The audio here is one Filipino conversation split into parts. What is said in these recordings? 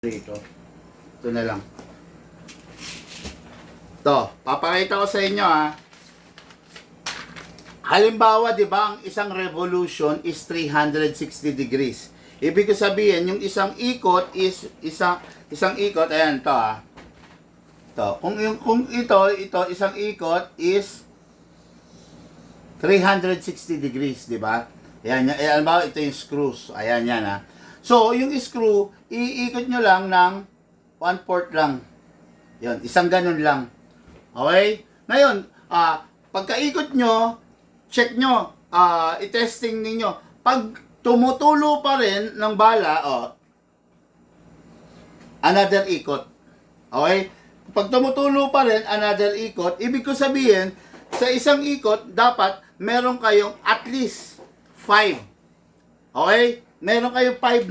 Ito na lang. Ito, papakita ko sa inyo ha. Halimbawa, di ba, ang isang revolution is 360 degrees. Ibig sabihin, yung isang ikot is isang ikot, ayan to ha. Ito, kung ito isang ikot is 360 degrees, di ba? Ayan, halimbawa, ito yung screws. Ayan yan ha. So, yung screw, iikot nyo lang ng 1/4 lang. Yun, isang ganun lang. Okay? Ngayon, pagkaikot nyo, check nyo, i-testing ninyo. Pag tumutulo pa rin ng bala, another ikot. Okay? Pag tumutulo pa rin, another ikot, ibig ko sabihin, sa isang ikot, dapat meron kayong at least 5. Okay? Meron kayong 5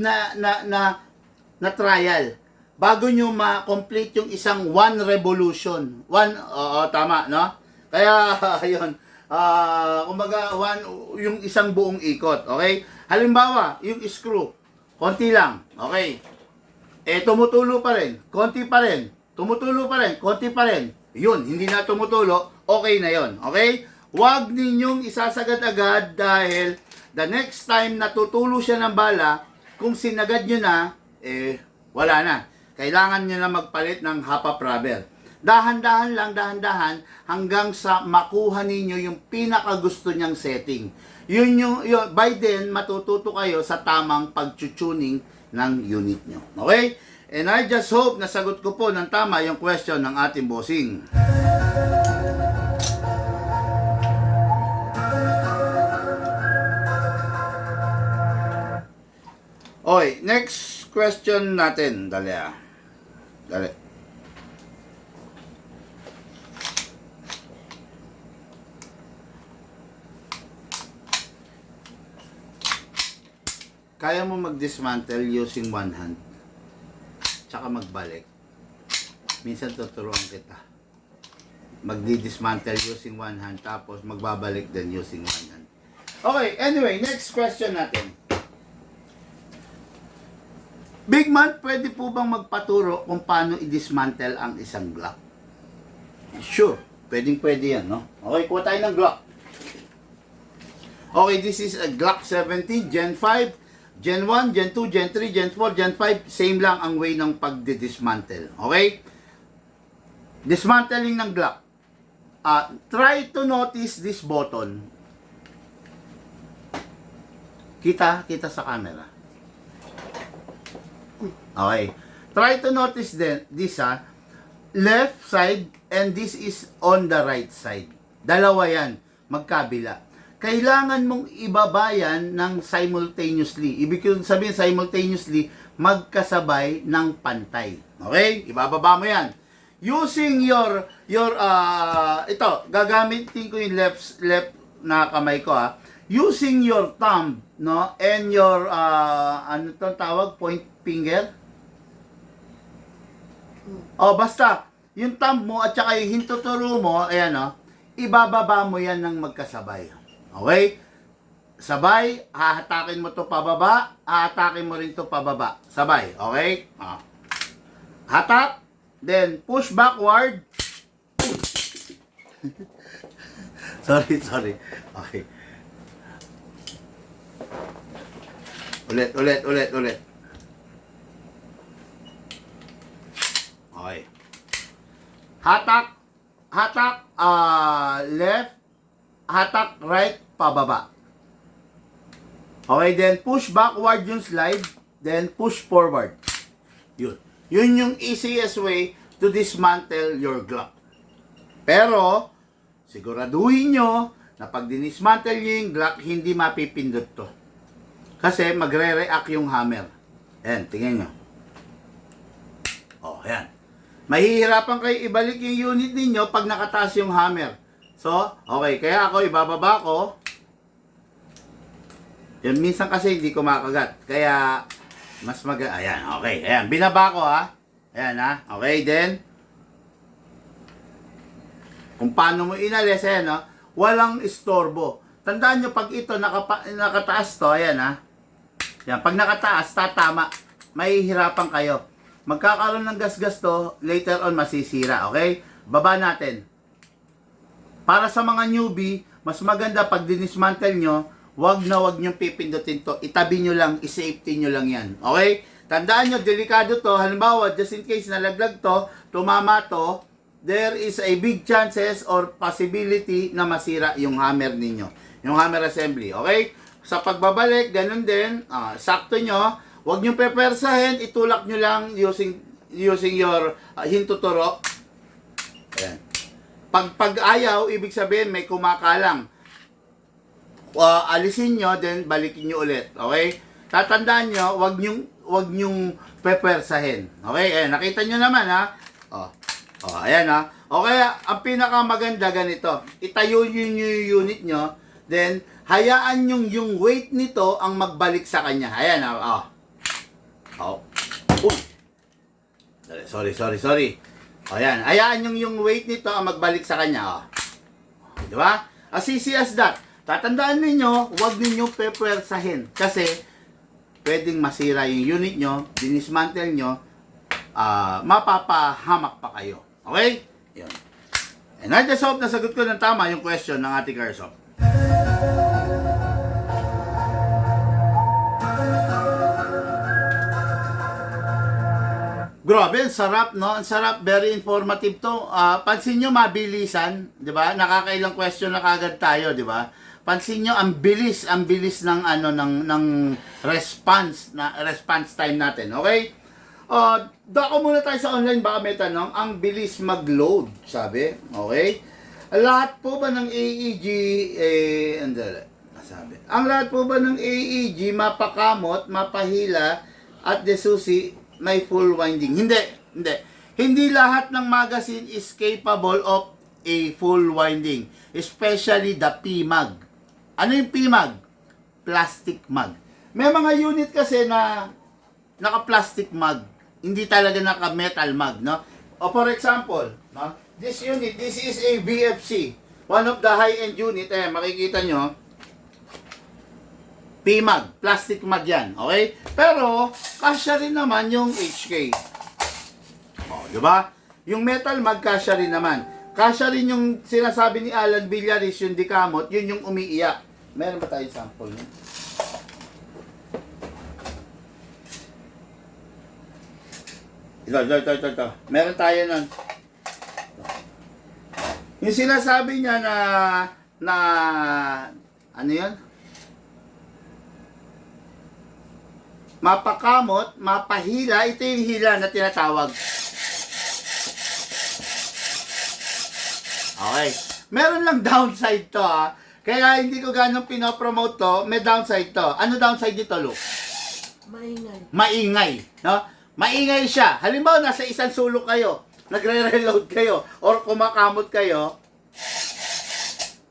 na trial bago nyo ma-complete yung isang 1 revolution. Tama, no? Kaya, ayun, kumbaga, yung isang buong ikot, okay? Halimbawa, yung screw, konti lang, okay? Tumutulo pa rin, konti pa rin, tumutulo pa rin, konti pa rin. Yun, hindi na tumutulo, okay na yun, okay? Huwag ninyong isasagad agad dahil the next time natutulo siya ng bala, kung sinagad nyo na, wala na. Kailangan nyo na magpalit ng half rubber. Dahan-dahan lang, dahan-dahan, hanggang sa makuha ninyo yung pinakagusto nyang setting. Yun, by then, matututo kayo sa tamang pag-tuning ng unit nyo. Okay? And I just hope nasagot ko po ng tama yung question ng ating bossing. Okay, next question natin. Dali. Kaya mo mag-dismantle using one hand. Tsaka magbalik. Minsan tuturuan kita. Magdi-dismantle using one hand, tapos magbabalik din using one hand. Okay, anyway, next question natin. Big Man, pwede po bang magpaturo kung paano i-dismantle ang isang Glock? Sure, pwede yan, no? Okay, kuha tayo ng Glock. Okay, this is a Glock 70, Gen 5, Gen 1, Gen 2, Gen 3, Gen 4, Gen 5. Same lang ang way ng pag-dismantle. Okay? Dismantling ng Glock. Try to notice this button. Kita sa camera. Okay. Try to notice this left side and this is on the right side. Dalawa yan, magkabila. Kailangan mong ibabayan ng simultaneously. Ibig sabihin simultaneously, magkasabay ng pantay. Okay? Ibababa mo yan. Using your ito, gagamitin ko yung left na kamay ko Using your thumb, no, and your ano to tawag, point finger. Basta yung thumb mo at saka yung hintuturo mo, ayan ibababa mo yan ng magkasabay. Okay? Sabay, hahatakin mo to pababa, hahatakin mo rin to pababa. Sabay, okay? Hatak, then push backward. Sorry. Okay. Ulit. Okay. Hatak, left, hatak right, pababa. Okay, then push backward yung slide, then push forward. Yun yung easiest way to dismantle your Glock. Pero, siguraduhin nyo na pag dinismantle nyo yung Glock, hindi mapipindot to. Kasi magre-react yung hammer. Ayan, tingnan nyo. Ayan. Mahihirapan kayo ibalik yung unit ninyo pag nakataas yung hammer. So, okay. Kaya ako, ibababa ko. Yan, minsan kasi hindi ko makagat. Kaya, mas ayan, okay. Ayan, binaba ko Ayan Okay, then, kung paano mo inalis, ayan walang istorbo. Tandaan nyo, pag ito nakataas to, ayan Yan, pag nakataas, tatama. Mahihirapan kayo. magkakaroon ng gasgas to, later on masisira, okay? Baba natin. Para sa mga newbie, mas maganda pag dinismantle nyo, wag nyo pipindutin to. Itabi nyo lang, i-safety nyo lang yan. Okay? Tandaan nyo, delikado to. Halimbawa, just in case nalaglag to, tumama to, there is a big chances or possibility na masira yung hammer ninyo. Yung hammer assembly. Okay? Sa pagbabalik, ganun din. Sakto nyo. Wag nyo pepersahin. Itulak nyo lang using your hintuturo. Ayan. Pag ayaw, ibig sabihin may kumakalang. Alisin nyo, then balikin nyo ulit. Okay? Tatandaan nyo, wag nyong pepersahin. Okay? Ayan, nakita nyo naman ha. Ayan ha. O kaya, ang pinakamaganda ganito. Itayo nyo yung unit nyo, then hayaan nyo yung weight nito ang magbalik sa kanya. Ayan ha. Sorry. Ayan, hayaan yung weight nito ang magbalik sa kanya. Di ba? As easy as that. Tatandaan ninyo, huwag ninyo pepersahin. Kasi, pwedeng masira yung unit nyo, dinismantle nyo, mapapahamak pa kayo. Okay? Yun. And I just hope nasagot ko ng tama yung question ng ating Airsoft. Grabe, ang sarap, no? Ang sarap, very informative to. Pansin nyo, mabilisan, di ba? Nakakailang question na kagad tayo, di ba? Pansin nyo, ang bilis ng response time natin, okay? Dako muna tayo sa online, baka may tanong. Ang bilis mag-load, sabi, okay? Lahat po ba ng AEG, ang lahat po ba ng AEG, mapakamot, mapahila, at desusi, may full winding? Hindi lahat ng magazine is capable of a full winding. Especially the PMAG. Ano yung PMAG? Plastic mag. May mga unit kasi na naka-plastic mag. Hindi talaga naka-metal mag, no? O for example, no? This unit, this is a BFC. One of the high-end unit. Makikita nyo. PMAG, plastic mag yan, okay? Pero, kasya rin naman yung HK. Di ba? Yung metal mag, kasya rin naman. Kasya rin yung sinasabi ni Alan Villaris, yung dikamot, yun yung umiiyak. Meron ba tayong sample? Ito. Meron tayo nun. Yung sinasabi niya na ano yun? Mapakamot, mapahila, ito yung hila na tinatawag. Okay. Meron lang downside to ha. Kaya hindi ko ganong pinopromote to, may downside to. Ano downside dito, Luke? Maingay. No? Maingay siya. Halimbawa, nasa isang sulok kayo, nagre-reload kayo, or kumakamot kayo,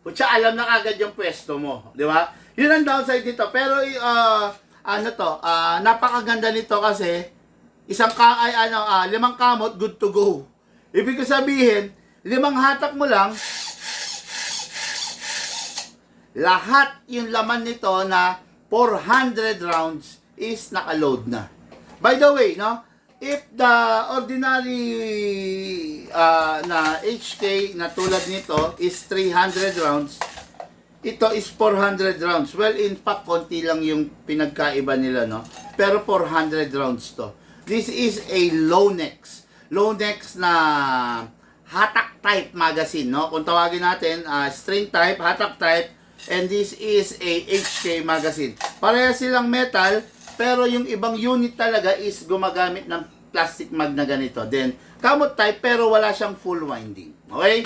kutsa alam na kagad yung pwesto mo. Di ba? Yun ang downside dito. Pero, napakaganda nito kasi limang kamot good to go. Ibig sabihin, 5 hatak mo lang, lahat yung laman nito na 400 rounds is naka-load na. By the way, no, if the ordinary na HK na tulad nito is 300 rounds, ito is 400 rounds. Well, in fact, konti lang yung pinagkaiba nila, no? Pero 400 rounds to. This is a Lonex. Lonex na hatak type magazine, no? Kung tawagin natin, string type, hatak type, and this is a HK magazine. Pareha silang metal, pero yung ibang unit talaga is gumagamit ng plastic mag na ganito. Then, kamot type, pero wala siyang full winding. Okay?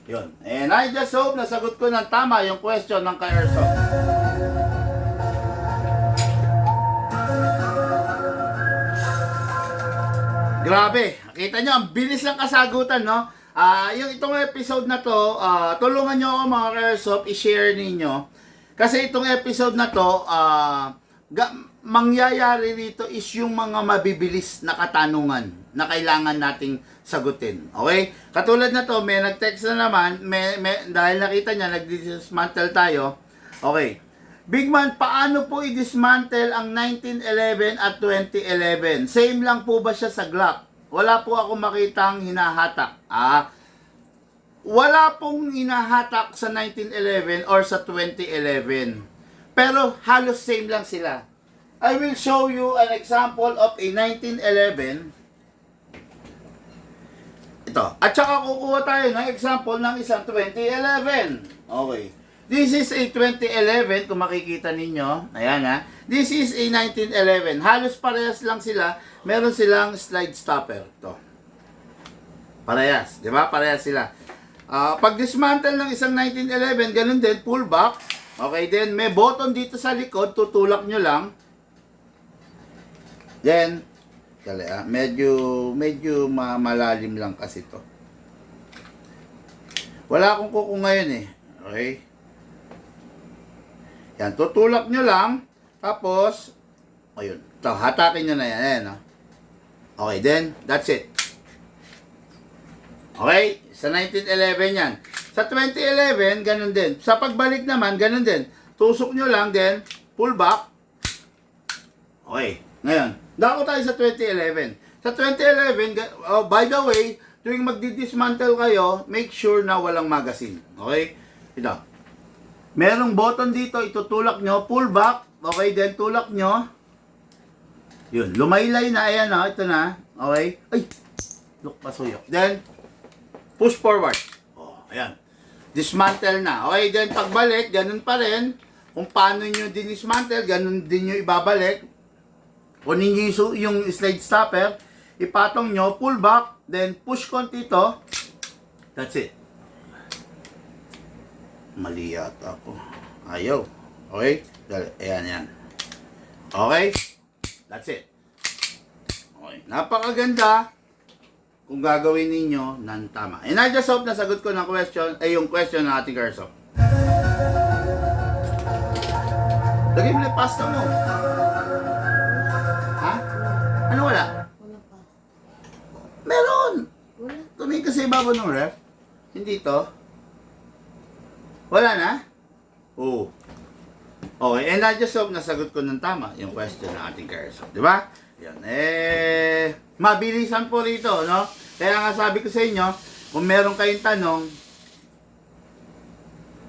Yun. And I just hope nasagot ko ng tama yung question ng ka-Airsoft. Grabe. Kita nyo, ang bilis ng kasagutan, no? Yung itong episode na to, tulungan nyo ako mga ka-Airsoft, i-share ninyo. Kasi itong episode na to, mangyayari rito is yung mga mabibilis na katanungan na kailangan nating sagutin. Okay? Katulad na to, may nag-text na naman, dahil nakita niya, nag-dismantle tayo. Okay. Big man, paano po i-dismantle ang 1911 at 2011? Same lang po ba siya sa Glock? Wala po ako makitang hinahatak. Wala pong hinahatak sa 1911 or sa 2011. Pero halos same lang sila. I will show you an example of a 1911. Ito. At saka kukuha tayo ng example ng isang 2011. Okay. This is a 2011, kung makikita ninyo. Ayan ha. This is a 1911. Halos parehas lang sila. Meron silang slide stopper. Ito. Parehas. Di ba? Parehas sila. Pag dismantle ng isang 1911, ganun din, pull back. Okay, then may button dito sa likod, tutulak nyo lang. Then, medyo malalim lang kasi to. Wala akong kuko ngayon eh. Okay? Yan, tutulak nyo lang. Tapos, ayun. Ito, hatakin nyo na yan. Ayan, no? Okay, then, that's it. Okay? Sa 1911 yan. Sa 2011, ganun din. Sa pagbalik naman, ganun din. Tusok nyo lang, then, pull back. Okay. Ngayon, dako tayo sa 2011. Sa 2011, by the way, tuwing magdi-dismantle kayo, make sure na walang magazine. Okay? Ito. Merong button dito, itutulak nyo, pull back. Okay, then tulak nyo. Yun, lumaylay na, ayan na, ito na. Okay? Ay! Look, pasuyo. Then, push forward. Oh, ayan. Dismantle na. Okay, then pagbalik, ganun pa rin. Kung paano nyo dinismantle, ganun din nyo ibabalik. Kunin nyo yung slide stopper, ipatong nyo, pull back, then push konti ito. That's it. Mali yata ako. Ayaw. Okay? Ayan, yan. Okay? That's it. Okay. Napakaganda kung gagawin ninyo ng tama. And I just hope nasagot ko ng question, yung question ng ating Airsoft. Lagay mo na pasta mo. Ha? Ano wala? Wala pa. Meron! Wala. Tumingin ka sa ibabaw ng ref. Hindi to. Wala na? Oo. Okay, and I just hope nasagot ko ng tama yung question ng ating Airsoft. Di ba? Yan. Mabilisan po rito, no? Kaya nga sabi ko sa inyo, kung meron kayong tanong,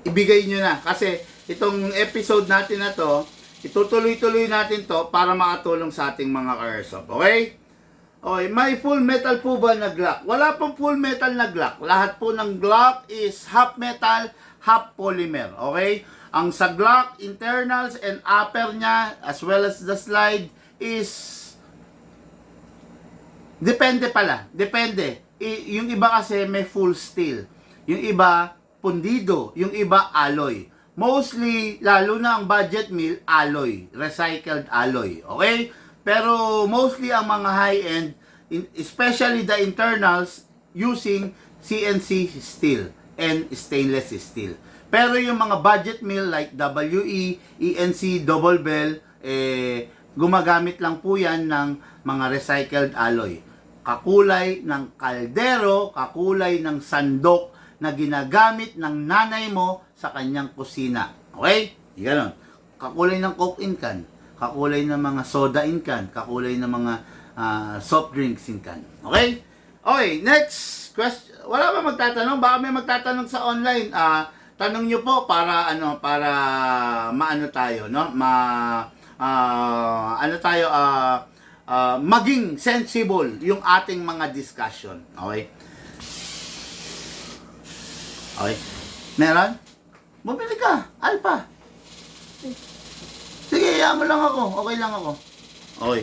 ibigay nyo na. Kasi itong episode natin na to, itutuloy-tuloy natin to para makatulong sa ating mga Airsoft. Okay? Okay, may full metal po ba na Glock? Wala pong full metal na Glock. Lahat po ng Glock is half metal, half polymer. Okay? Ang sa Glock, internals and upper niya, as well as the slide, is depende pala. Depende. Yung iba kasi may full steel. Yung iba, pundido. Yung iba, alloy. Mostly, lalo na ang budget mill, alloy. Recycled alloy. Okay? Pero mostly ang mga high-end, especially the internals, using CNC steel and stainless steel. Pero yung mga budget mill like WE, ENC, Double Bell, gumagamit lang po yan ng mga recycled alloy. Kakulay ng kaldero, kakulay ng sandok na ginagamit ng nanay mo sa kanyang kusina. Okay? Ganon. Kakulay ng Coke in can, kakulay ng mga soda in can, kakulay ng mga soft drinks in can. Okay? Okay, next question. Wala ba magtatanong? Baka may magtatanong sa online. Tanong nyo po para para maano tayo, no? Maging sensible yung ating mga discussion. Okay? Okay. Meron? Bumili ka. Alpha. Sige, hayaan mo lang ako. Okay lang ako. Okay.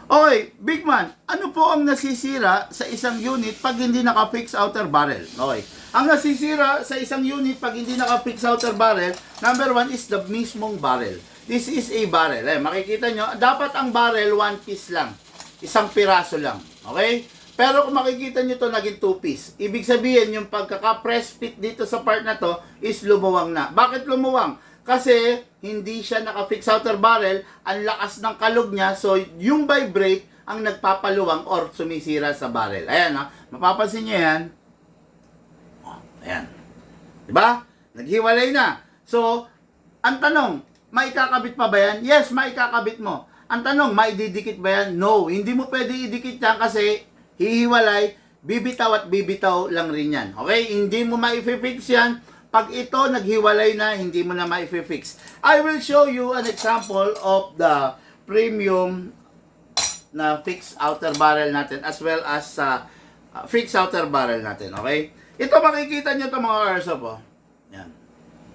Okay, Big Man, ano po ang nasisira sa isang unit pag hindi naka-fix outer barrel? Okay. Ang nasisira sa isang unit pag hindi naka-fix outer barrel, number one is the mismong barrel. This is a barrel. Makikita nyo, dapat ang barrel one piece lang. Isang piraso lang. Okay? Pero kung makikita nyo to naging two piece. Ibig sabihin, yung pagkaka-press fit dito sa part na to is lumuwang na. Bakit lumuwang? Kasi hindi siya naka-fix outer barrel, ang lakas ng kalog niya, so yung vibrate ang nagpapaluwang or sumisira sa barrel. Ayan, ha? Mapapansin nyo yan. Oh, ayan. Diba? Naghiwalay na. So, ang tanong, maikakabit pa ba yan? Yes, maikakabit mo. Ang tanong, maididikit ba yan? No, hindi mo pwede idikit yan kasi hihiwalay, bibitaw at bibitaw lang rin yan. Okay? Hindi mo ma-fix yan. Pag ito naghiwalay na, hindi mo na ma-fix. I will show you an example of the premium na fixed outer barrel natin as well as fixed outer barrel natin. Okay? Ito makikita nyo ito mga airsoft. Oh. Yan.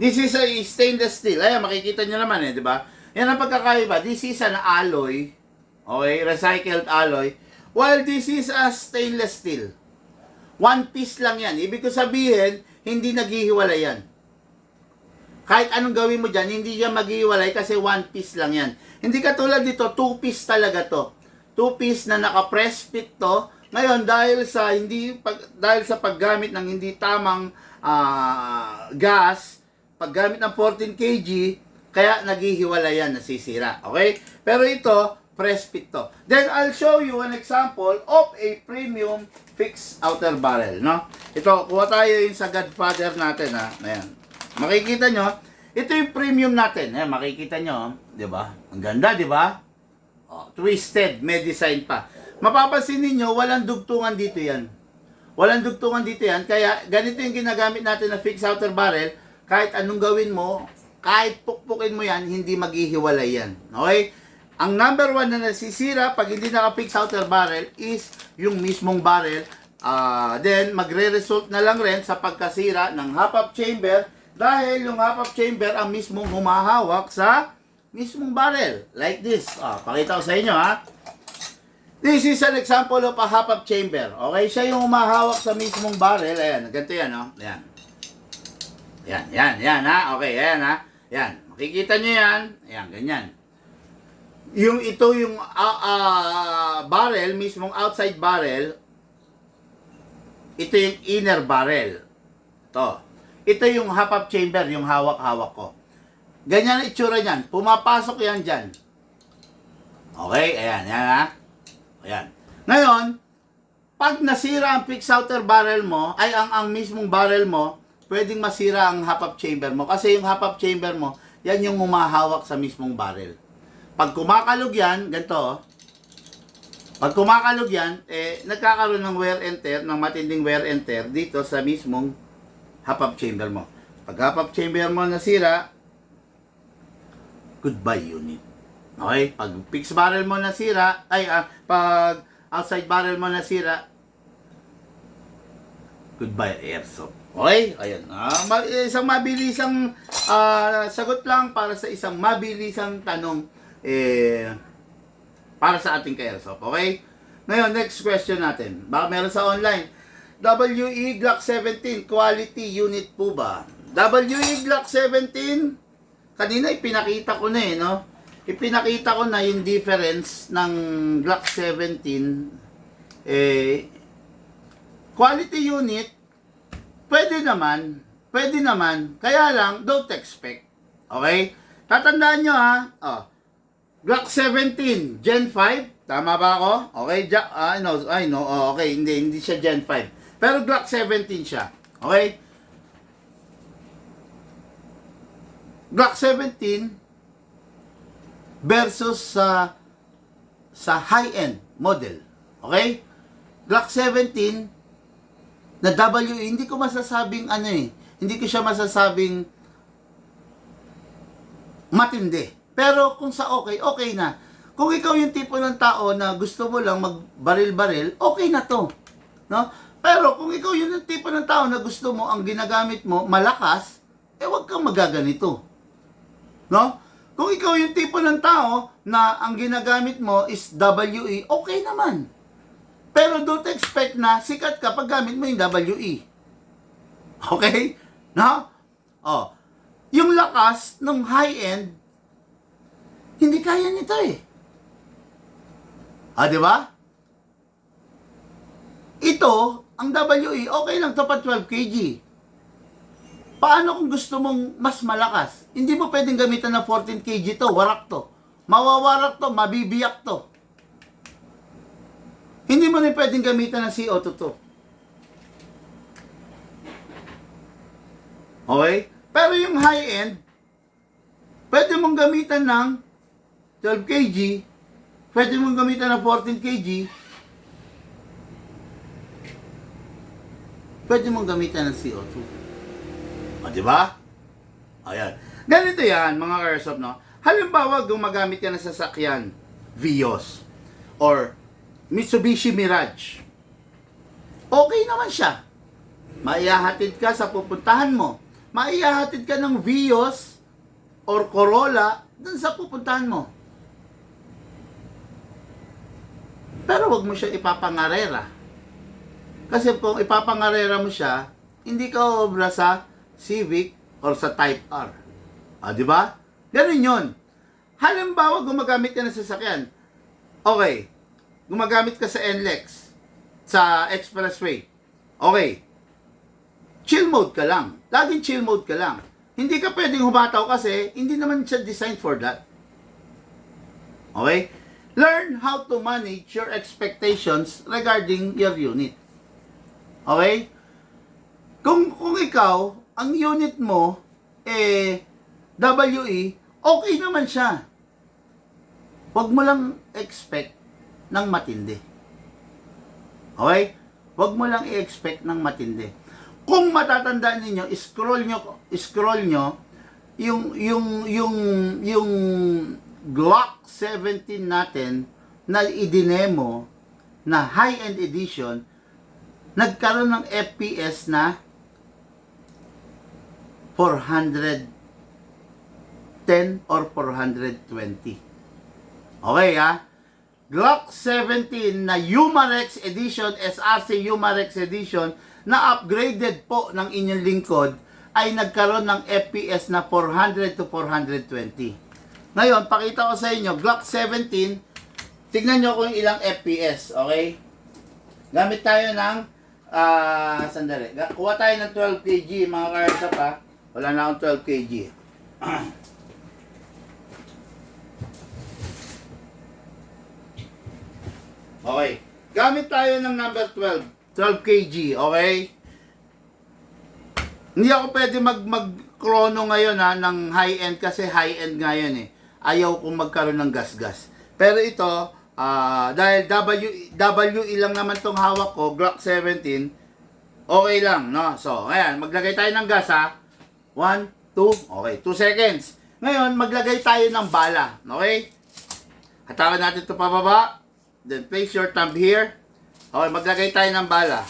This is a stainless steel. Ayan, makikita nyo naman di ba? Yan ang pagkakaiba. This is an alloy. Okay? Recycled alloy. While this is a stainless steel. One piece lang yan. Ibig ko sabihin, hindi naghihiwalay yan. Kahit anong gawin mo dyan, hindi siya maghihiwalay kasi one piece lang yan. Hindi katulad dito, two piece talaga to. Two piece na naka-press fit to. Ngayon, dahil sa paggamit ng hindi tamang gas, paggamit ng 14 kg, kaya naghihiwalay yan, nasisira. Okay? Pero ito, press fit to. Then, I'll show you an example of a premium fixed outer barrel. No? Ito, kuha tayo yung sa Godfather natin. Ayan. Makikita nyo, ito yung premium natin. Ayan, makikita nyo. Diba? Ang ganda, diba? Oh, twisted, may design pa. Mapapansin niyo walang dugtungan dito yan. Walang dugtungan dito yan. Kaya, ganito yung ginagamit natin na fixed outer barrel. Kahit anong gawin mo, kahit pukpukin mo yan, hindi maghihiwalay yan. Okay? Ang number one na nasisira pag hindi naka-fixed outer barrel is yung mismong barrel. Then, magre-result na lang rin sa pagkasira ng half-up chamber dahil yung half-up chamber ang mismong humahawak sa mismong barrel. Like this. Pakita ko sa inyo This is an example of a half-up chamber. Okay? Siya yung humahawak sa mismong barrel. Ayan. Ganito yan. Ayan. Yan. Okay. Ayan Yan. Makikita nyo yan. Ayan. Ganyan. Ito yung barrel, mismong outside barrel. Ito yung inner barrel. Ito yung half-up chamber, yung hawak-hawak ko. Ganyan ang itsura niyan. Pumapasok yan dyan. Okay? Ayan. Ayan. Ngayon, pag nasira ang fixed outer barrel mo, ay ang mismong barrel mo, pwedeng masira ang half-up chamber mo. Kasi yung half-up chamber mo, yan yung humahawak sa mismong barrel. Pag kumakalog yan, ganito, pag kumakalog yan, nagkakaroon ng wear and tear, ng matinding wear and tear dito sa mismong half-up chamber mo. Pag half-up chamber mo nasira, goodbye unit. Okay? Pag fixed barrel mo nasira, pag outside barrel mo nasira, goodbye airsoft. Okay? Ayun. Isang mabilisang sagot lang para sa isang mabilisang tanong para sa ating ka-airsoft. Okay? Ngayon, next question natin. Baka meron sa online. WE Glock 17, quality unit po ba? WE Glock 17, kanina ipinakita ko na no? Ipinakita ko na yung difference ng Glock 17. Quality unit, pwede naman, kaya lang, don't expect. Okay? Tatandaan nyo Glock 17, Gen 5, tama ba ako? Okay, okay, hindi siya Gen 5. Pero Glock 17 siya. Okay? Glock 17 versus sa high-end model. Okay? Glock 17 na WE, hindi ko masasabing hindi ko siya masasabing matindi. Pero kung sa okay na. Kung ikaw yung tipo ng tao na gusto mo lang magbaril-baril, okay na to. No? Pero kung ikaw yung tipo ng tao na gusto mo, ang ginagamit mo, malakas, wag kang magaganito. No? Kung ikaw yung tipo ng tao na ang ginagamit mo is WE, okay naman. Pero don't expect na sikat ka pag gamit mo yung WE. Okay? No? Yung lakas ng high-end, hindi kaya nito di ba? Ito, ang WE, okay lang to pa 12 kg. Paano kung gusto mong mas malakas? Hindi mo pwedeng gamitan ng 14 kg to, warak to. Mawawarak to, mabibiyak to. Hindi mo rin pwedeng gamitan ng CO2 to. Okay? Pero yung high-end, Pwede mong gamitan ng 12 kg, pwede mong gamitan ng 14 kg, pwede mong gamitan ng CO2. O, di ba? Ayan. Ganito yan, mga Airsoft, no? Halimbawa, gumagamit ka ng sasakyan, Vios, or Mitsubishi Mirage. Okay naman siya. Maihahatid ka sa pupuntahan mo. Maihahatid ka ng Vios or Corolla dun sa pupuntahan mo. Pero wag mo siya ipapangarera. Kasi kung ipapangarera mo siya, hindi ka obra sa Civic or sa Type R. Di ba? Ganun yun. Halimbawa, gumagamit ka ng sasakyan. Okay. Gumagamit ka sa NLEX, sa expressway. Okay. Chill mode ka lang. Laging chill mode ka lang. Hindi ka pwedeng humataw kasi hindi naman siya designed for that. Okay? Learn how to manage your expectations regarding your unit. Okay? Kung ikaw, ang unit mo, WE, okay naman siya. Huwag mo lang expect ng matindi. Okay? Huwag mo lang i-expect ng matindi. Kung matatandaan ninyo, scroll nyo yung Glock 17 natin na idinemo na high-end edition, nagkaroon ng FPS na 410 or 420. Okay, ha? Glock 17 na Umarex Edition, SRC Umarex Edition, na upgraded po ng inyong lingkod, ay nagkaroon ng FPS na 400 to 420. Ngayon, pakita ko sa inyo, Glock 17, tignan nyo kung ilang FPS, okay? Gamit tayo ng, sandali, kuha tayo ng 12 kg, mga Airsoft, ha? Wala na akong 12 kg. Okay, gamit tayo ng number 12 kg, okay? Hindi ako pwede mag-chrono ngayon, ha, ng high-end kasi high-end ngayon, eh. Ayaw kong magkaroon ng gas-gas. Pero ito, dahil WE lang naman tong hawak ko, Glock 17, okay lang, no? So, ayan, maglagay tayo ng gas, ha? 1, 2, okay, 2 seconds. Ngayon, maglagay tayo ng bala, okay? Hatawan natin ito pababa. Then, place your thumb here. Okay, maglagay tayo ng bala.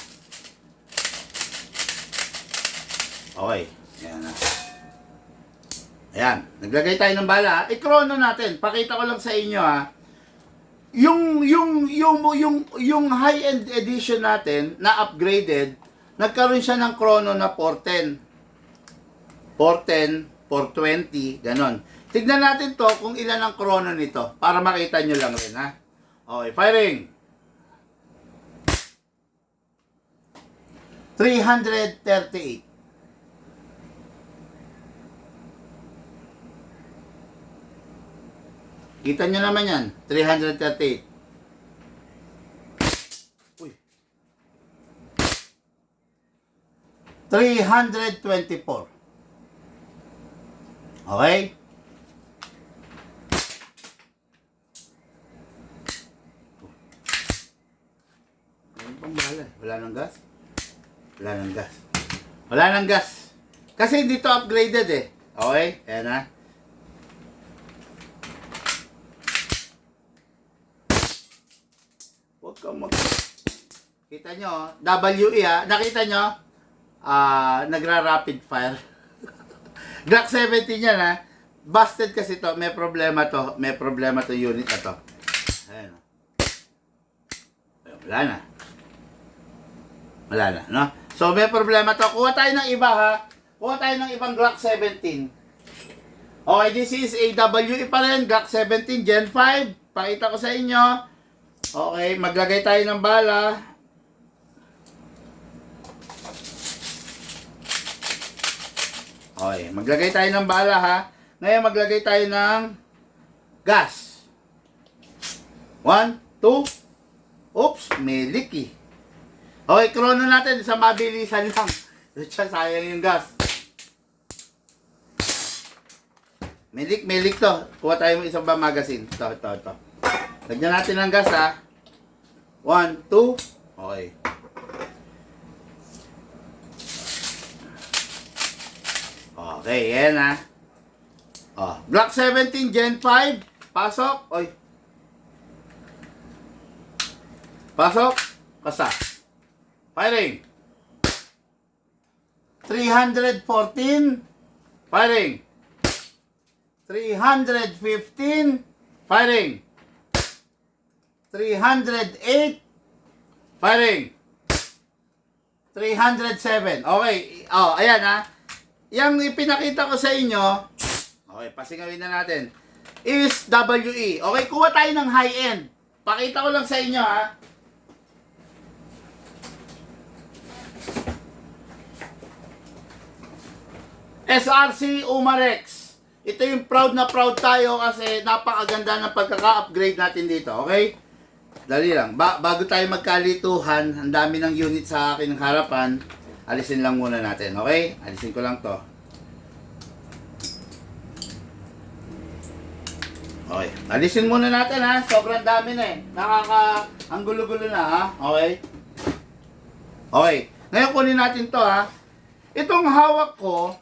Okay, ayan na. Ayan, naglagay tayo ng bala. I-chrono natin. Pakita ko lang sa inyo, ha. Yung high-end edition natin na upgraded, nagkaroon siya ng chrono na 410. 410, 420, ganon. Tignan natin to kung ilan ang chrono nito para makita nyo lang rin, ha. Okay, firing. 338. Kita nyo naman yan. 338. Uy. 324. Okay? Ano pang bahala? Wala nang gas? Wala nang gas. Wala nang gas. Kasi dito upgraded, eh. Okay? Ayan, ha. Kita nyo, WE, ha, nakita nyo, nagra-rapid fire. Glock 17 yan, ha. Busted kasi to, may problema to unit na to. Ayan. Wala na. Wala na, no? So, may problema to. Kuha tayo ng iba, ha. Kuha tayo ng ibang Glock 17. Okay, this is a WE pa rin, Glock 17 Gen 5. Pakita ko sa inyo. Okay, maglagay tayo ng bala. Okay, maglagay tayo ng bala, ha. Ngayon, maglagay tayo ng gas. 1, 2. Oops, may leaky. Okay, chrono natin sa mabilisan lang. Sayang yung gas. May leak to. Kuha tayo ng isang ba magazine. Ito. Lagyan natin ng gas ha. 1, 2. Okay. Okay, yan ha. Oh, Glock 17 Gen 5. Pasok. Oy. Pasok. Kasa. Firing. 314. Firing. 315. Firing. 308. Firing. 307. Okay. Oh, ayan ha. Yang ipinakita ko sa inyo, okay, pasingawin na natin, is WE. Okay, kuha tayo ng high-end. Pakita ko lang sa inyo ha. SRC Umarex. Ito yung proud na proud tayo kasi napakaganda ng pagkaka-upgrade natin dito. Okay? Dali lang. Bago tayo magkalituhan, ang dami ng unit sa akin ng harapan. Alisin lang muna natin. Okay? Alisin ko lang to. Okay. Alisin muna natin ha. Sobrang dami na eh. Ang gulo-gulo na ha. Okay? Okay. Ngayon kunin natin to ha. Itong hawak ko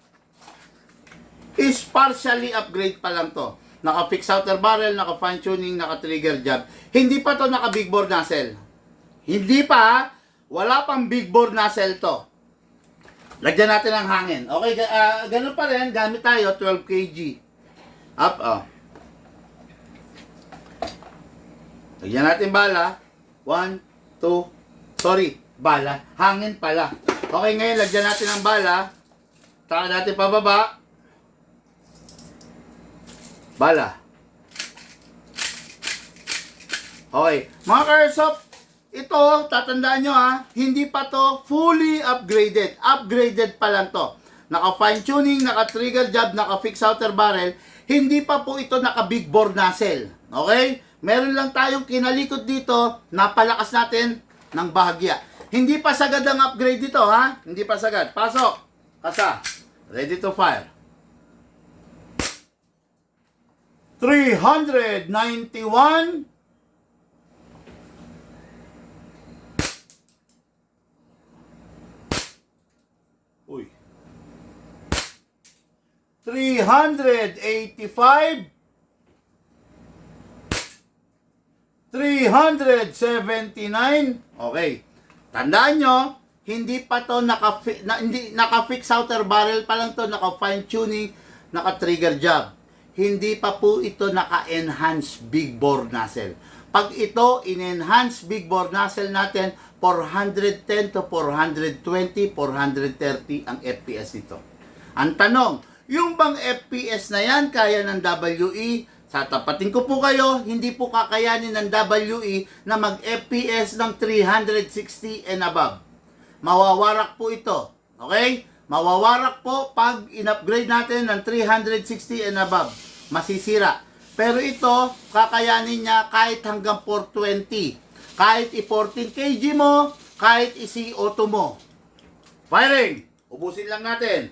is partially upgrade pa lang to. Naka-fix outer barrel, naka-fine tuning, naka-trigger job. Hindi pa to naka-big bore nozzle. Hindi pa ha. Wala pang big bore nozzle to. Lagyan natin ng hangin. Okay, ganun pa rin. Gamit tayo 12 kg. Up, oh. Lagyan natin bala. 1, 2, sorry, bala. Hangin pala. Okay, ngayon lagyan natin ng bala. Taka natin pababa. Bala. Okay. Mga ka-airsoft, ito, tatandaan nyo ha, hindi pa to fully upgraded. Upgraded pa lang to. Naka-fine tuning, naka-trigger job, naka-fix outer barrel. Hindi pa po ito naka-big bore nozzle. Okay? Meron lang tayong kinalikod dito, napalakas natin ng bahagya. Hindi pa sagad ang upgrade dito ha. Hindi pa sagad. Pasok. Kasa. Ready to fire. 391. Uy. 385. 379. Okay. Tandaan nyo, hindi pa to naka-fix outer barrel pa lang to, naka-fine tuning, naka-trigger job. Hindi pa po ito naka-enhance big bore nozzle. Pag ito, in-enhance big bore nozzle natin, 410 to 420, 430 ang FPS nito. Ang tanong, yung bang FPS na yan, kaya ng WE? Tatapatin ko po kayo, hindi po kakayanin ng WE na mag-FPS ng 360 and above. Mawawarak po ito. Okay? Mawawarak po pag in-upgrade natin ng 360 and above. Masisira. Pero ito, kakayanin niya kahit hanggang 420. Kahit i-14 kg mo, kahit i-CO2 mo. Firing! Ubusin lang natin.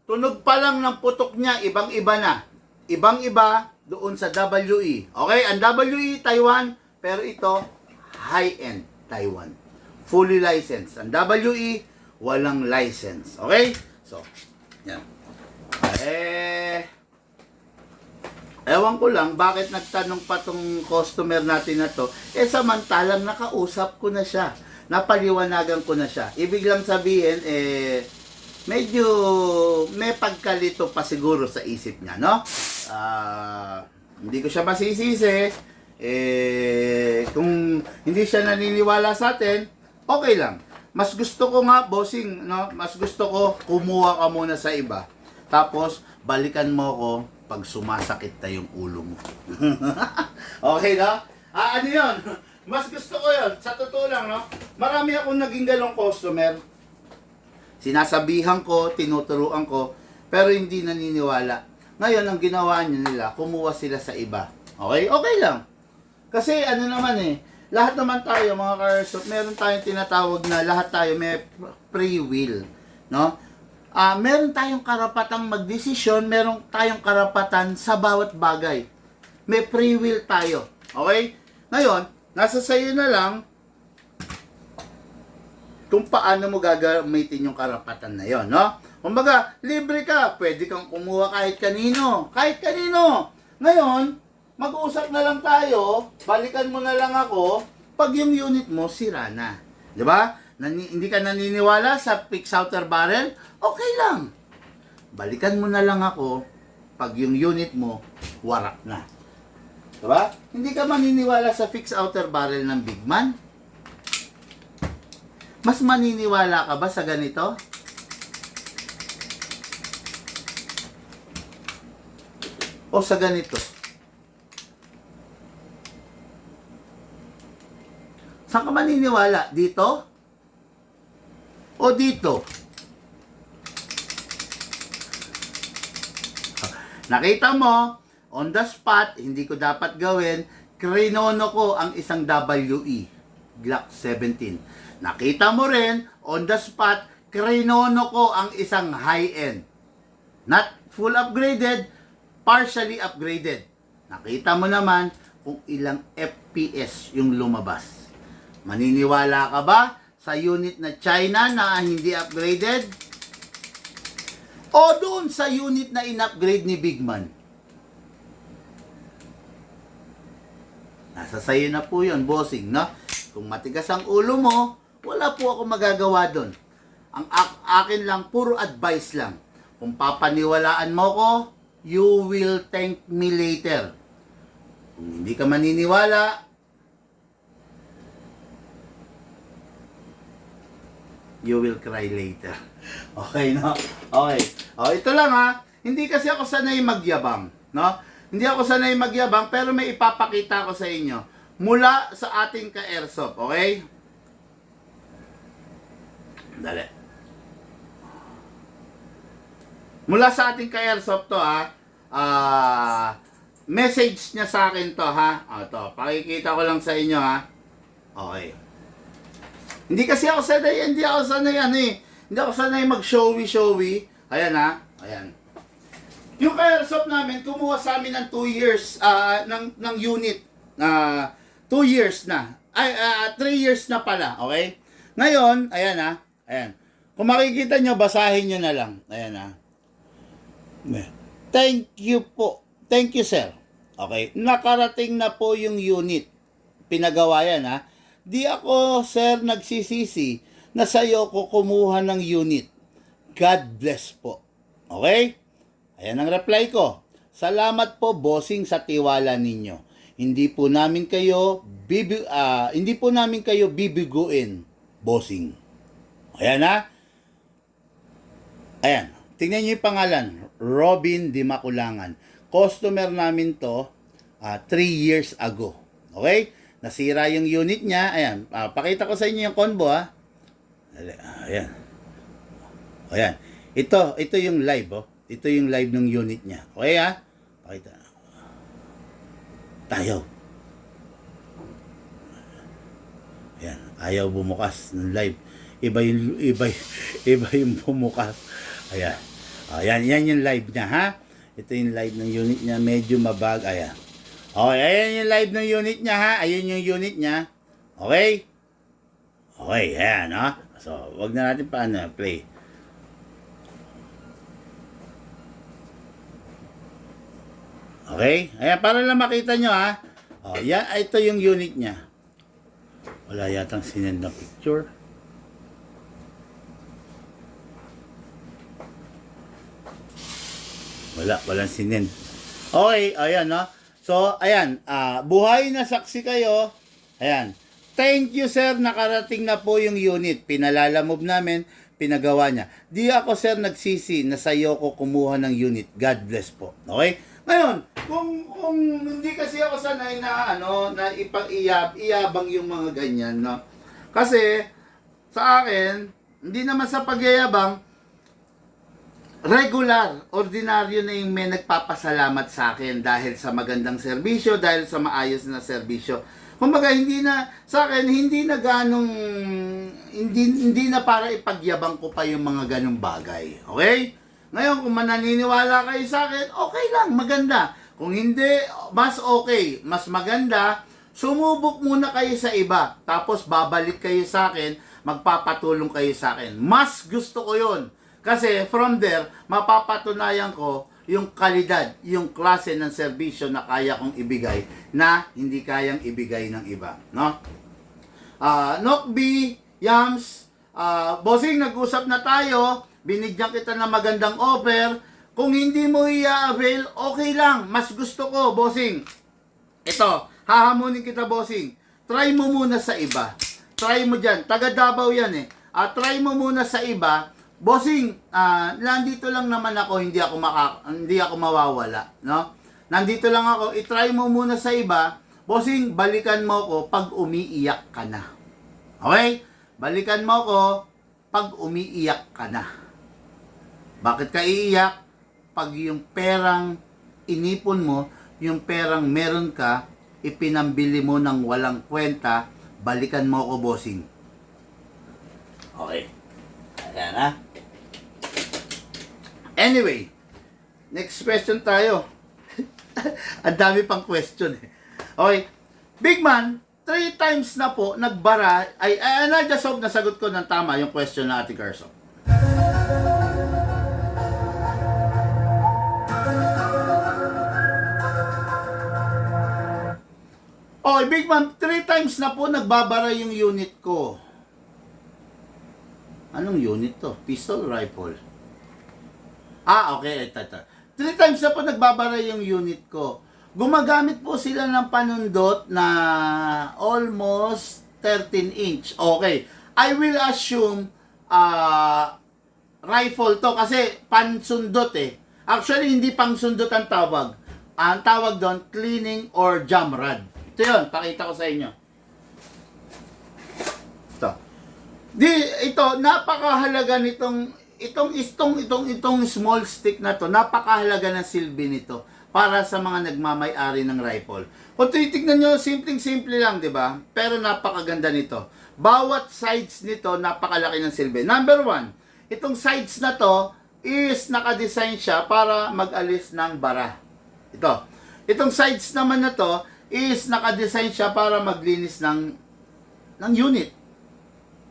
Tunog pa lang ng putok niya, ibang-iba na. Ibang-iba doon sa WE. Okay? Ang WE, Taiwan, pero ito, high-end Taiwan. Fully licensed. Ang WE, walang license. Okay? So, yan. Ewan ko lang, bakit nagtanong pa tong customer natin na to? Samantalang nakausap ko na siya. Napaliwanagan ko na siya. Ibig lang sabihin, medyo may pagkalito pa siguro sa isip niya, no? Hindi ko siya masisisi. Kung hindi siya naniniwala sa atin, okay lang. Mas gusto ko nga, bossing, no? Mas gusto ko kumuha ka muna sa iba. Tapos, balikan mo ko pag sumasakit na yung ulo mo. Okay, no? Ano yun? Mas gusto ko yun. Sa totoo lang, no? Marami akong naging galong customer. Sinasabihan ko, tinuturuan ko, pero hindi naniniwala. Ngayon, ang ginawa nila, kumuha sila sa iba. Okay? Okay lang. Kasi ano naman lahat naman tayo mga ka-airsoft, meron tayong tinatawag na lahat tayo may free will, no? meron tayong karapatang magdesisyon, meron tayong karapatan sa bawat bagay. May free will tayo. Okay? Ngayon, nasa sayo na lang kung paano mo gagamitin yung karapatan na yon, no? Kumbaga, libre ka, pwede kang kumuha kahit kanino. Kahit kanino. Ngayon, mag-uusap na lang tayo, balikan mo na lang ako, pag yung unit mo, sira na. Di ba? Hindi ka naniniwala sa fixed outer barrel? Okay lang. Balikan mo na lang ako pag yung unit mo, warak na. Diba? Hindi ka maniniwala sa fixed outer barrel ng Bigman? Mas maniniwala ka ba sa ganito? O sa ganito? Saan ka maniniwala? Dito? O dito? Nakita mo, on the spot, hindi ko dapat gawin, krinono ko ang isang WE, Glock 17. Nakita mo rin, on the spot, krinono ko ang isang high-end. Not full upgraded, partially upgraded. Nakita mo naman kung ilang FPS yung lumabas. Maniniwala ka ba sa unit na China na hindi upgraded? O doon sa unit na in-upgrade ni Bigman? Nasa sayo na po yun, bossing, no? Kung matigas ang ulo mo, wala po ako magagawa doon. Ang akin lang, puro advice lang. Kung papaniwalaan mo ko, you will thank me later. Kung hindi ka maniniwala, you will cry later. Okay, no? Okay. Oh, ito lang ha. Hindi kasi ako sanay magyabang, no? Hindi ako sanay magyabang, pero may ipapakita ko sa inyo mula sa ating ka-airsoft, okay? Dali. Mula sa ating ka-airsoft to ha. Message niya sa akin to ha. To, pakikita ko lang sa inyo ha. Okay. Hindi kasi ako sanay, hindi ako sanay mag-showy. Ayan ha, ayan. Yung ka-airsoft namin, kumuha sa amin ng 2 years, ng unit. 2 years na. 3 years na pala, okay? Ngayon, ayan ha, ayan. Kung makikita nyo, basahin nyo na lang. Ayan ha. Thank you po. Thank you, sir. Okay, nakarating na po yung unit. Pinagawa yan ha. Di ako, sir, nagsisisi na sa'yo ko kumuha ng unit. God bless po. Okay? Ayan ang reply ko. Salamat po, bossing, sa tiwala ninyo. Hindi po namin kayo bibiguin, bossing. Ayan ha? Ayan. Tingnan nyo yung pangalan. Robin Di Makulangan. Customer namin to 3 years ago. Okay? Nasira yung unit niya. Ayan. Pakita ko sa inyo yung combo ha. Ayan. Ayan. Ito yung live oh. Ito yung live ng unit niya. Okay ha? Pakita. Tayo. Ayan. Ayaw bumukas ng live. Iba yung bumukas. Ayan. Ayan. Yan yung live niya ha. Ito yung live ng unit niya. Medyo mabag. Ayan. Okay. Ayan yung live ng unit niya ha. Ayan yung unit niya. Okay? Okay. Ayan ha. So, wag na natin play. Okay? Ayan, para lang makita nyo ha. Yan, ito yung unit niya. Wala yatang sinend na picture. Walang sinend. Okay, ayan no. So, ayan, buhay na saksi kayo. Ayan. Thank you, sir. Nakarating na po yung unit. Pinalalamove namin, pinagawa niya. Di ako, sir, nagsisi na sa'yo ko kumuha ng unit. God bless po. Okay? Ngayon, kung hindi kasi ako sanay na, na iyabang yung mga ganyan, no? Kasi, sa akin, hindi naman sa pagyayabang, regular, ordinaryo na yung may nagpapasalamat sa akin dahil sa magandang serbisyo, dahil sa maayos na serbisyo. Kumbaga, hindi na, sa akin, hindi na ganong, hindi na para ipagyabang ko pa yung mga ganong bagay. Okay? Ngayon, kung mananiniwala kayo sa akin, okay lang, maganda. Kung hindi, mas okay, mas maganda, sumubok muna kayo sa iba. Tapos, babalik kayo sa akin, magpapatulong kayo sa akin. Mas gusto ko yun. Kasi, from there, mapapatunayan ko yung kalidad, yung klase ng serbisyo na kaya kong ibigay na hindi kayang ibigay ng iba, no? Nok B, Yams, bossing, nag-usap na tayo, binigyan kita ng magandang offer, kung hindi mo i-avail, okay lang, mas gusto ko, bossing. Ito, hahamunin kita, bossing. Try mo muna sa iba. Try mo dyan, taga Davao yan eh. Try mo muna sa iba. Bossing, nandito lang naman ako, hindi ako mawawala, no? Nandito lang ako, i-try mo muna sa iba. Bossing, balikan mo ko pag umiiyak ka na. Okay? Balikan mo ko pag umiiyak ka na. Bakit ka iiyak? Pag yung perang inipon mo, yung perang meron ka, ipinambili mo ng walang kwenta, balikan mo ko, bossing. Okay. Ayan ha. Anyway, next question tayo. Ang dami pang question eh. Okay. Big man, 3 times na po nagbara, I just hope nasagot ko ng tama yung question na Ate Carso. Okay, Big man, 3 times na po nagbabara yung unit ko. Anong unit to? Pistol rifle? Okay. 3 times na po nagbabara yung unit ko. Gumagamit po sila ng panundot na almost 13 inch. Okay. I will assume rifle to kasi pansundot eh. Actually, hindi pangsundot ang tawag. Ang tawag doon, cleaning or jam rod. Ito yun, pakita ko sa inyo. Ito, napakahalaga nitong itong small stick na to, napakahalaga ng silbi nito para sa mga nagmamay-ari ng rifle. Kung titignan nyo, simpleng-simple lang, di ba? Pero napakaganda nito. Bawat sides nito, napakalaki ng silbi. Number 1, itong sides na to is nakadesign siya para mag-alis ng bara. Itong sides naman na to is nakadesign siya para maglinis ng unit.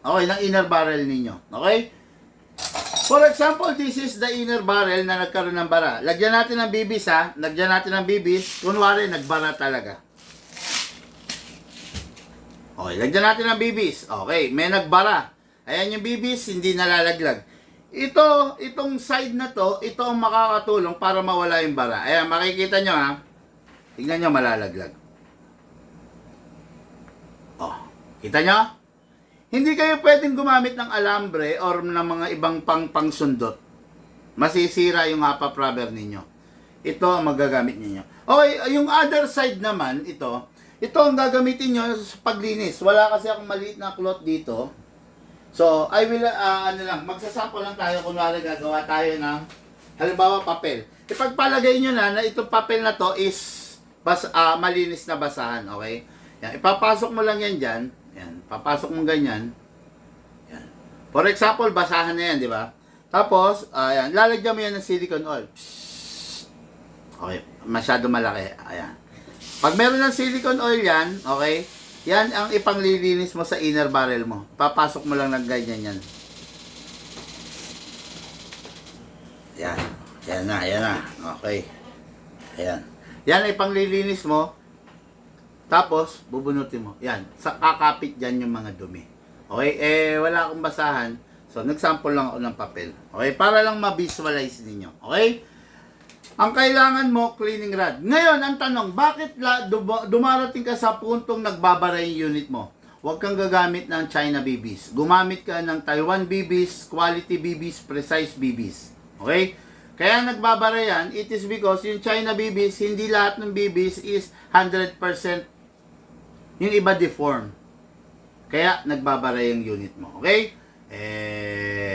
Okay, ng inner barrel ninyo. Okay? For example, this is the inner barrel na nagkaroon ng bara. Lagyan natin ng bibis ha. Lagyan natin ng bibis. Kunwari, nagbara talaga. Okay, lagyan natin ng bibis. Okay, may nagbara. Ayan yung bibis, hindi nalalaglag. Itong side na to, ito ang makakatulong para mawala yung bara. Ayan, makikita nyo ha. Tingnan nyo, malalaglag. Kita nyo? Hindi kayo pwedeng gumamit ng alambre or ng mga ibang pangsundot. Masisira yung half rubber ninyo. Ito ang magagamit niyo. Okay, yung other side naman, ito ang gagamitin nyo sa paglinis. Wala kasi akong maliit na cloth dito. So, I will, magsasample lang tayo. Kunwari, gagawa tayo ng, halimbawa, papel. Ipagpalagay nyo na itong papel na to is malinis na basahan. Okay? Yan, ipapasok mo lang yan dyan. Yan, papasok mo ganyan. Yan. For example, basahan na yan, di ba? Tapos, ayan, lalagyan mo yan ng silicone oil. Psst. Okay, masyado malaki. Ayan. Pag meron ng silicone oil yan, okay, yan ang ipanglilinis mo sa inner barrel mo. Papasok mo lang ng ganyan yan. Yan. Yan na. Okay. Ayan. Yan ang ipanglilinis mo. Tapos, bubunutin mo. Yan. Kakapit dyan yung mga dumi. Okay? Wala akong basahan. So, nagsample lang ako ng papel. Okay? Para lang ma-visualize ninyo. Okay? Ang kailangan mo, cleaning rod. Ngayon, ang tanong, bakit dumarating ka sa puntong nagbabara yung unit mo? Huwag kang gagamit ng China BBs. Gumamit ka ng Taiwan BBs, quality BBs, precise BBs. Okay? Kaya nagbabara yan, it is because yung China BBs, hindi lahat ng BBs is 100% yung iba deform. Kaya nagbabara yung unit mo. Okay?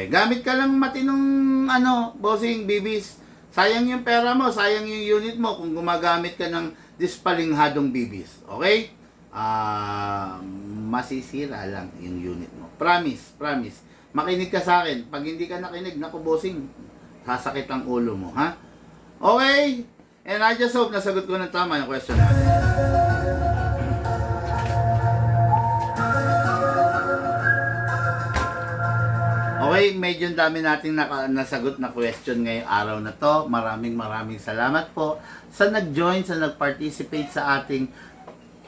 Gamit ka lang matinong bossing BBs. Sayang yung pera mo, sayang yung unit mo kung gumagamit ka ng dispalinghadong BBs. Okay? masisira lang yung unit mo. Promise, promise. Makinig ka sa akin. Pag hindi ka nakinig, naku bossing, sasakit ang ulo mo, ha? Okay? And I just hope nasagot ko ng tama yung question natin. Okay, medyo dami nating nasagot na question ngayong araw na to. Maraming salamat po sa nag-join, sa nag-participate sa ating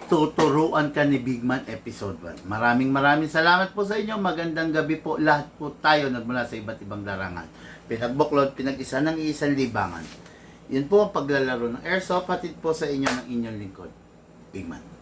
Tuturuan Ka ni Bigman episode 1. Maraming salamat po sa inyo. Magandang gabi po. Lahat po tayo nagmula sa iba't ibang larangan. Pinagbuklod, pinag-isa ng isang libangan. Yun po ang paglalaro ng airsoft. Hatid po sa inyo ng inyong lingkod, Bigman.